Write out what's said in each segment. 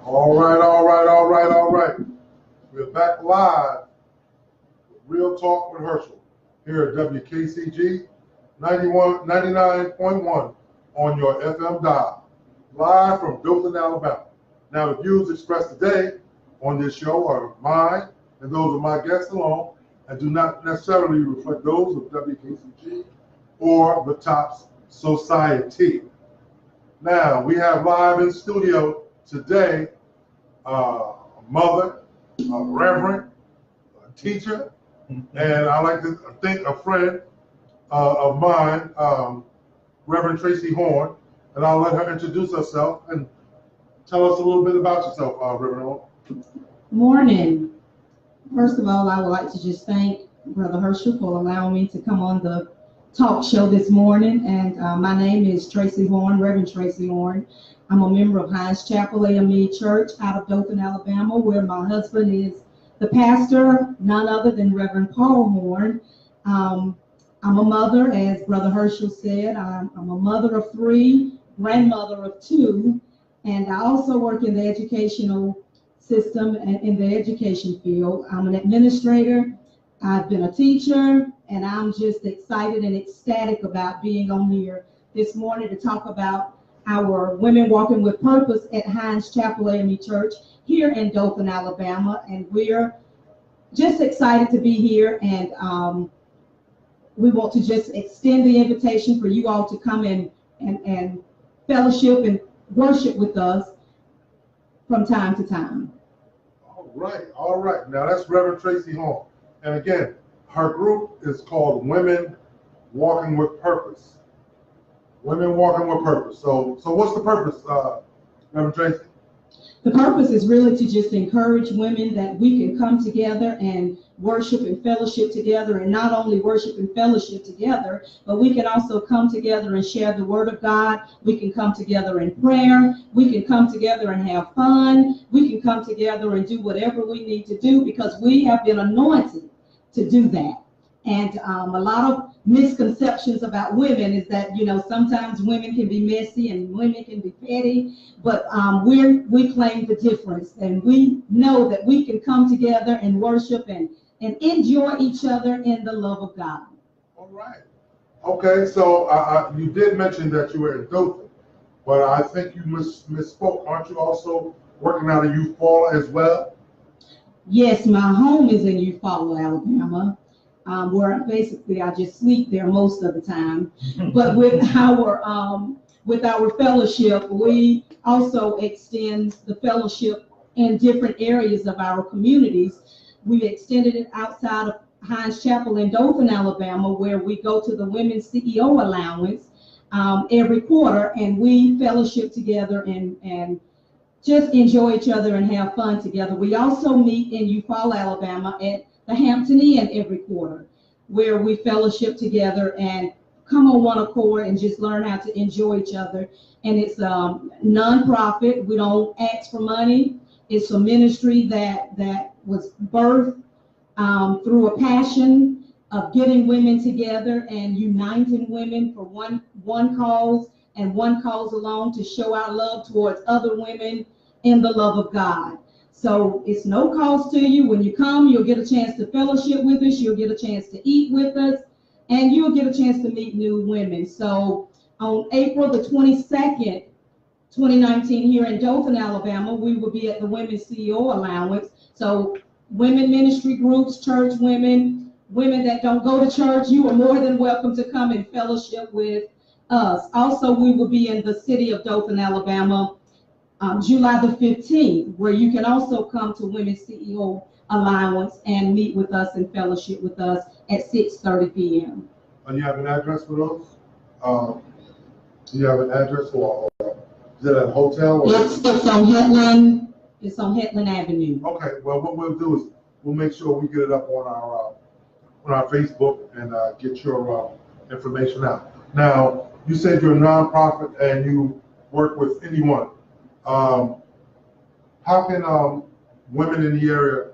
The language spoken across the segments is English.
All right, all right, all right, all right. We're back live with Real Talk with Herschel here at WKCG 99.1 on your FM dial, live from Dothan, Alabama. Now, the views expressed today on this show are mine and those of my guests alone, and do not necessarily reflect those of WKCG or the Tops Society. Now, we have live in studio today a mother, a reverend, a teacher, and I like to think a friend of mine, Reverend Tracy Horne, and I'll let her introduce herself and tell us a little bit about yourself, Reverend Horne. Morning. First of all, I would like to just thank Brother Herschel for allowing me to come on the talk show this morning. And my name is Tracy Horne, Reverend Tracy Horne. I'm a member of Hines Chapel AME Church out of Dothan, Alabama, where my husband is the pastor, none other than Reverend Paul Horne. I'm a mother, as Brother Herschel said. I'm a mother of 3, grandmother of 2, and I also work in the educational system and in the education field. I'm an administrator. I've been a teacher, and I'm just excited and ecstatic about being on here this morning to talk about our Women Walking with Purpose at Hines Chapel AME Church here in Dothan, Alabama. And we're just excited to be here, and we want to just extend the invitation for you all to come in and fellowship and worship with us from time to time. All right, all right. Now that's Reverend Tracy Horne. And again, her group is called Women Walking with Purpose. Women Walking with Purpose. So what's the purpose, Reverend Tracy? The purpose is really to just encourage women that we can come together and worship and fellowship together, and not only worship and fellowship together, but we can also come together and share the Word of God. We can come together in prayer. We can come together and have fun. We can come together and do whatever we need to do because we have been anointed to do that. And a lot of misconceptions about women is that, you know, sometimes women can be messy and women can be petty, but we claim the difference, and we know that we can come together and worship and enjoy each other in the love of God. All right. Okay, so you did mention that you were in Dothan, but I think you misspoke. Aren't you also working out of Eufaula as well? Yes, my home is in Eufaula, Alabama. Where basically I just sleep there most of the time. But with our fellowship, we also extend the fellowship in different areas of our communities. We extended it outside of Hines Chapel in Dothan, Alabama, where we go to the Women's CEO Allowance every quarter, and we fellowship together and just enjoy each other and have fun together. We also meet in Eufaula, Alabama at the Hampton Inn every quarter, where we fellowship together and come on one accord and just learn how to enjoy each other. And it's non-profit. We don't ask for money. It's a ministry that was birthed through a passion of getting women together and uniting women for one cause and one cause alone, to show our love towards other women in the love of God. So it's no cost to you. When you come, you'll get a chance to fellowship with us. You'll get a chance to eat with us, and you'll get a chance to meet new women. So on April the 22nd, 2019, here in Dothan, Alabama, we will be at the Women's CEO Allowance. So women ministry groups, church women, women that don't go to church, you are more than welcome to come and fellowship with us. Also, we will be in the city of Dothan, Alabama, July the 15th, where you can also come to Women's CEO Allowance and meet with us and fellowship with us at 6:30 p.m. And you have an address for those? You have an address for, is it a hotel? Or It's on Hetland. It's on Hetland Avenue. Okay, well, what we'll do is we'll make sure we get it up on our Facebook and get your information out. Now, you said you're a nonprofit and you work with anyone. How can women in the area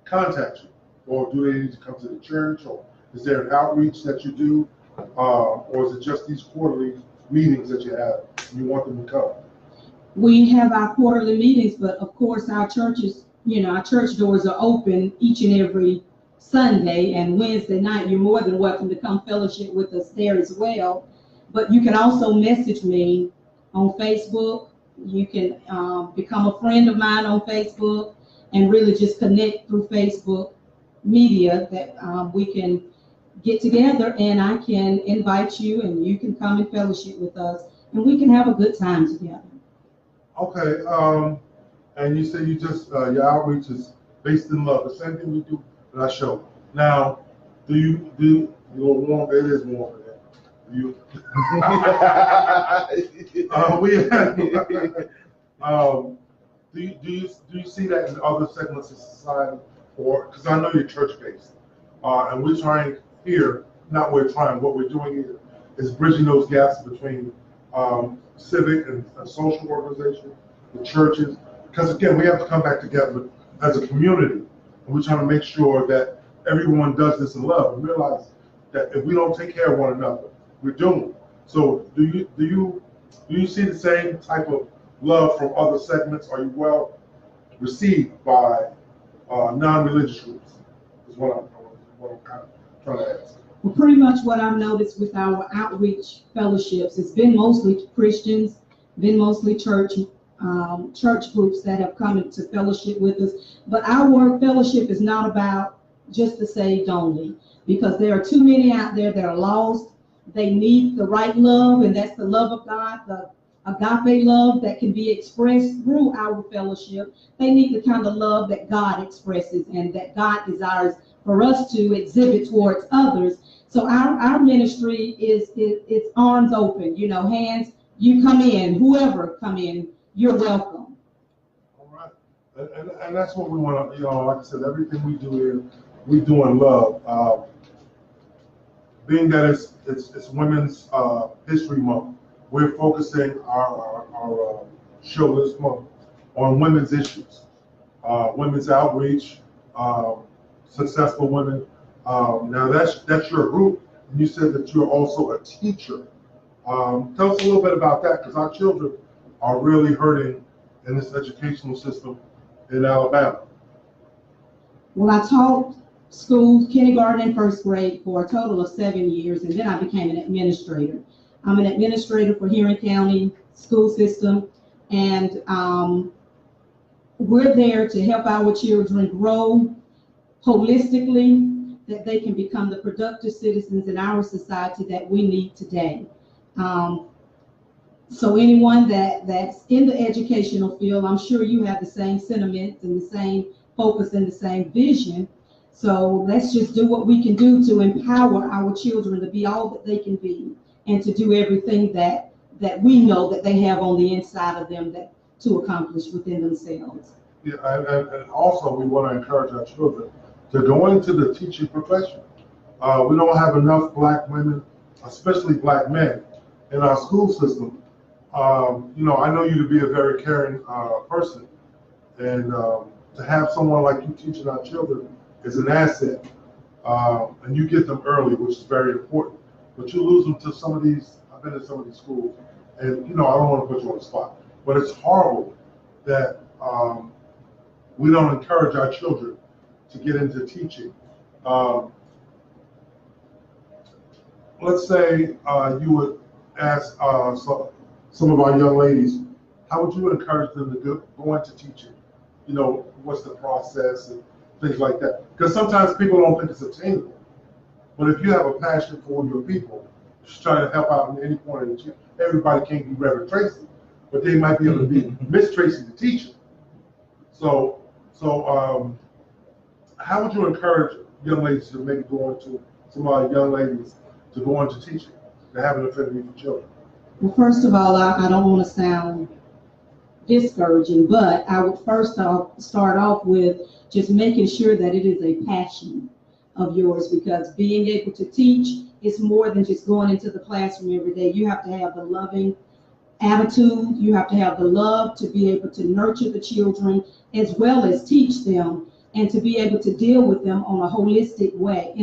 contact you? Or do they need to come to the church? Or is there an outreach that you do? Or is it just these quarterly meetings that you have and you want them to come? We have our quarterly meetings, but of course our churches, our church doors are open each and every Sunday and Wednesday night. You're more than welcome to come fellowship with us there as well. But you can also message me on Facebook. You can become a friend of mine on Facebook and really just connect through Facebook media that we can get together, and I can invite you and you can come and fellowship with us and we can have a good time together. Okay, and you say you just, your outreach is based in love, the same thing we do in our show. Now, you're warm, it is warm in there. Do you see that in other segments of society? Or, because I know you're church-based, and we're trying here, what we're doing here is bridging those gaps between civic and social organization, the churches, because again, we have to come back together as a community, and we're trying to make sure that everyone does this in love and realize that if we don't take care of one another, we're doomed. So do you see the same type of love from other segments? Are you well received by non-religious groups? Is what I'm kind of trying to ask. Well, pretty much what I've noticed with our outreach fellowships, it's been mostly Christians, been mostly church groups that have come into fellowship with us. But our fellowship is not about just the saved only, because there are too many out there that are lost. They need the right love, and that's the love of God, the agape love that can be expressed through our fellowship. They need the kind of love that God expresses and that God desires for us to exhibit towards others. So our ministry is it's arms open, hands, you come in, whoever come in, you're welcome. All right, and that's what we want to, like I said, everything we do here, we do in love. Being that it's Women's History Month, we're focusing our show this month on women's issues, women's outreach, successful women. Now that's your group, and you said that you're also a teacher. Tell us a little bit about that, because our children are really hurting in this educational system in Alabama. Well, I taught schools, kindergarten and first grade, for a total of 7 years, and then I became an administrator. I'm an administrator for Herschel County school system, and we're there to help our children grow holistically, that they can become the productive citizens in our society that we need today. So anyone that's in the educational field, I'm sure you have the same sentiments and the same focus and the same vision. So let's just do what we can do to empower our children to be all that they can be, and to do everything that we know that they have on the inside of them to accomplish within themselves. Yeah, and also we want to encourage our children to go into the teaching profession. We don't have enough black women, especially black men, in our school system. I know you to be a very caring person, and to have someone like you teaching our children is an asset, and you get them early, which is very important. But you lose them to some of these. I've been to some of these schools, and I don't want to put you on the spot, but it's horrible that we don't encourage our children to get into teaching. Let's say you would ask some of our young ladies, how would you encourage them to go into teaching? What's the process and things like that? Because sometimes people don't think it's attainable. But if you have a passion for your people, just trying to help out in any point of the everybody can't be Reverend Tracy, but they might be able to be Miss Tracy the teacher. So how would you encourage young ladies to maybe go into, some of our young ladies to go into teaching, to have an affinity for children? Well, first of all, I don't want to sound discouraging, but I would first start off with just making sure that it is a passion of yours, because being able to teach is more than just going into the classroom every day. You have to have the loving attitude. You have to have the love to be able to nurture the children as well as teach them, and to be able to deal with them on a holistic way,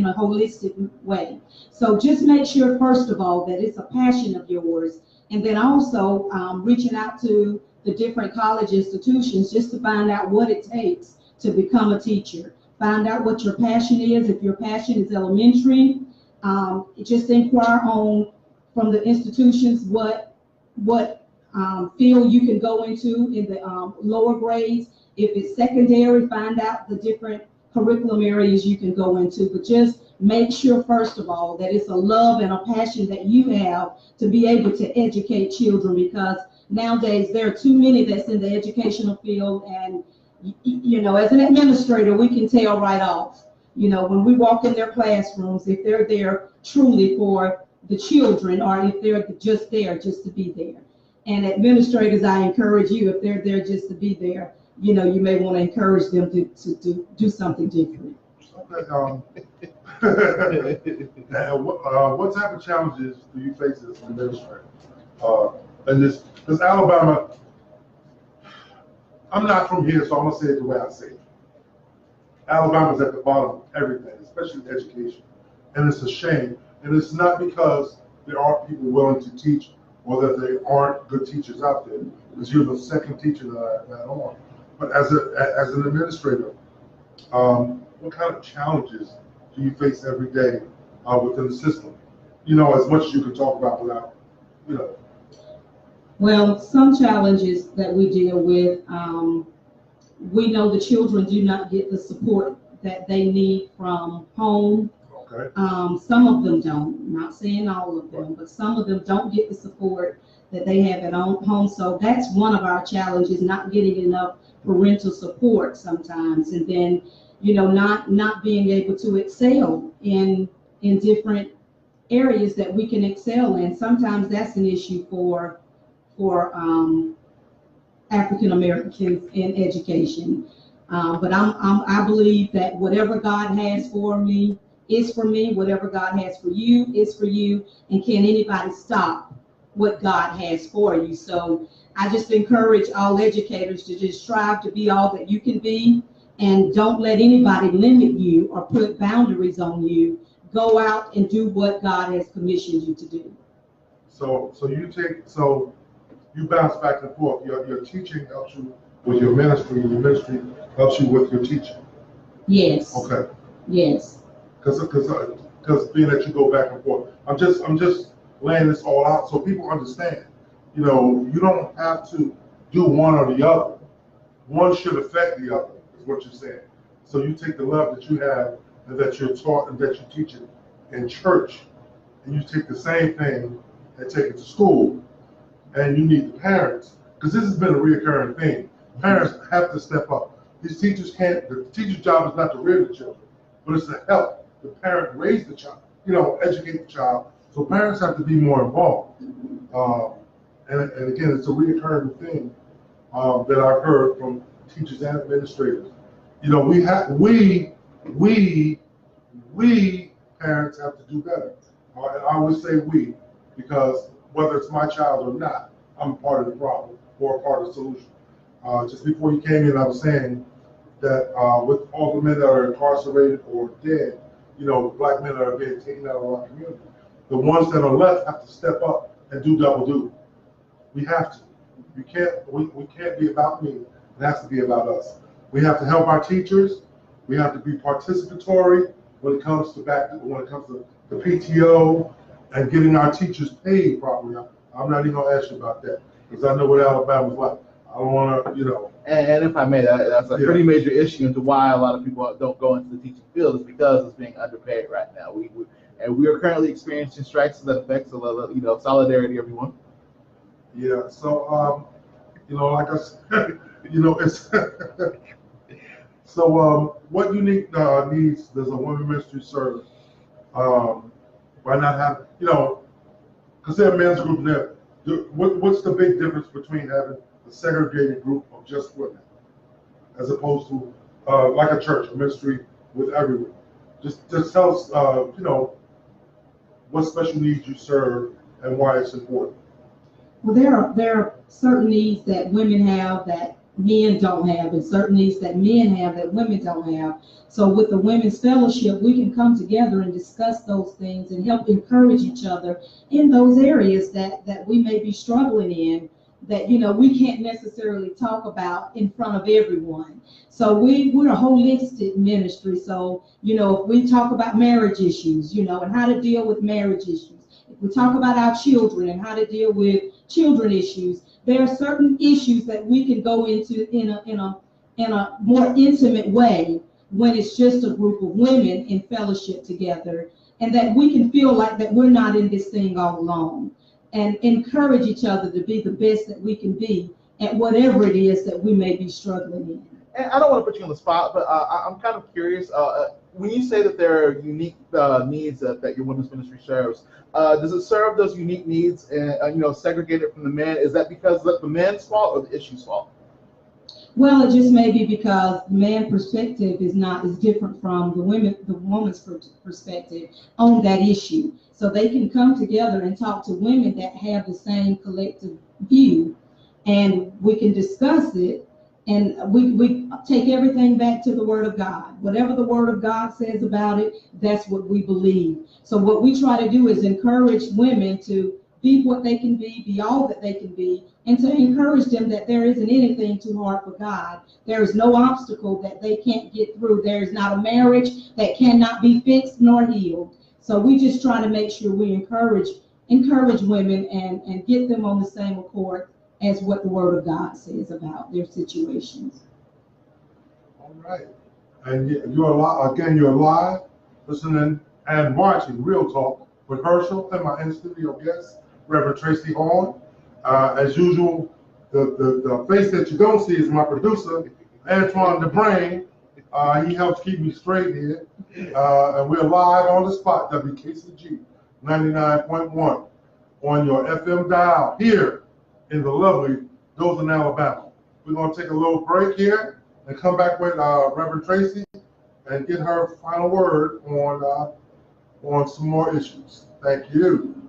So just make sure, first of all, that it's a passion of yours, and then also reaching out to the different college institutions just to find out what it takes to become a teacher. Find out what your passion is. If your passion is elementary, just inquire on from the institutions what field you can go into in the lower grades. If it's secondary, find out the different curriculum areas you can go into. But just make sure, first of all, that it's a love and a passion that you have to be able to educate children, because nowadays there are too many that's in the educational field, and you know, as an administrator, we can tell right off, you know, when we walk in their classrooms, if they're there truly for the children, or if they're just there just to be there. And administrators, I encourage you, if they're there just to be there, you know, you may want to encourage them to do something different. Okay, what type of challenges do you face as an administrator? And this Alabama, I'm not from here, so I'm gonna say it the way I say it. Alabama's at the bottom of everything, especially education, and it's a shame. And it's not because there aren't people willing to teach, or that there aren't good teachers out there, because you're the second teacher that I on. But as an administrator, what kind of challenges do you face every day within the system? You know, as much as you can talk about without, you know. Well, some challenges that we deal with, we know the children do not get the support that they need from home. Okay. Some of them don't, I'm not saying all of them, but some of them don't get the support that they have at home. So that's one of our challenges, not getting enough parental support sometimes. And then, you know, not being able to excel in different areas that we can excel in. Sometimes that's an issue for African Americans in education. But I believe that whatever God has for me is for me. Whatever God has for you is for you. And can anybody stop what God has for you? So I just encourage all educators to just strive to be all that you can be, and don't let anybody limit you or put boundaries on you. Go out and do what God has commissioned you to do. So you bounce back and forth. Your teaching helps you with your ministry, and your ministry helps you with your teaching. Yes. Okay. Yes. Because being that you go back and forth, I'm just laying this all out so people understand. You know, you don't have to do one or the other. One should affect the other, is what you're saying. So you take the love that you have and that you're taught and that you teach it in church, and you take the same thing and take it to school. And you need the parents, because this has been a reoccurring thing. Parents have to step up. These teachers can't, the teacher's job is not to rear the children, but it's to help the parent raise the child, you know, educate the child. So parents have to be more involved. And again, it's a reoccurring thing that I've heard from teachers and administrators. You know, we parents have to do better. I always say we, because whether it's my child or not, I'm part of the problem or a part of the solution. Just before you came in, I was saying that with all the men that are incarcerated or dead, you know, black men that are being taken out of our community, the ones that are left have to step up and do double duty. We have to. We can't be about me. It has to be about us. We have to help our teachers. We have to be participatory when it comes to the PTO and getting our teachers paid properly. I'm not even gonna ask you about that because I know what Alabama's like. I don't want to, you know. And if I may, that's a pretty major issue into why a lot of people don't go into the teaching field, is because it's being underpaid right now. We are currently experiencing strikes that affects a lot of, you know, solidarity, everyone. Yeah. So, you know, like I said, you know, it's so what unique needs does a women ministry serve? By not having, you know, because they're a men's group there. What's the big difference between having a segregated group of just women as opposed to like a church, a ministry with everyone? Just tell us, you know, what special needs you serve and why it's important. Well, there are certain needs that women have that men don't have, and certain needs that men have that women don't have. So with the Women's Fellowship, we can come together and discuss those things and help encourage each other in those areas that we may be struggling in. that, you know, we can't necessarily talk about in front of everyone. So we're a holistic ministry. So, you know, if we talk about marriage issues, you know, and how to deal with marriage issues, if we talk about our children and how to deal with children issues, there are certain issues that we can go into in a more intimate way when it's just a group of women in fellowship together, and that we can feel like that we're not in this thing all alone, and encourage each other to be the best that we can be at whatever it is that we may be struggling in. And I don't want to put you on the spot, but I'm kind of curious. When you say that there are unique needs that your women's ministry serves, does it serve those unique needs and you know, segregated from the men? Is that because of the men's fault or the issue's fault? Well, it just may be because the man perspective is different from the woman's perspective on that issue. So they can come together and talk to women that have the same collective view, and we can discuss it, and we take everything back to the Word of God. Whatever the Word of God says about it, that's what we believe. So what we try to do is encourage women to be what they can be all that they can be, and to encourage them that there isn't anything too hard for God. There is no obstacle that they can't get through. There is not a marriage that cannot be fixed nor healed. So we just try to make sure we encourage women and get them on the same accord as what the Word of God says about their situations. All right. And you're live, listening and watching Real Talk with Herschel and my in-studio guest, Reverend Tracy Horne. As usual, the face that you don't see is my producer, Antoine the Brain. He helps keep me straight here. And we're live on the spot, WKCG 99.1 on your FM dial here in the lovely Dothan, Alabama. We're going to take a little break here and come back with Reverend Tracy and get her final word on some more issues. Thank you.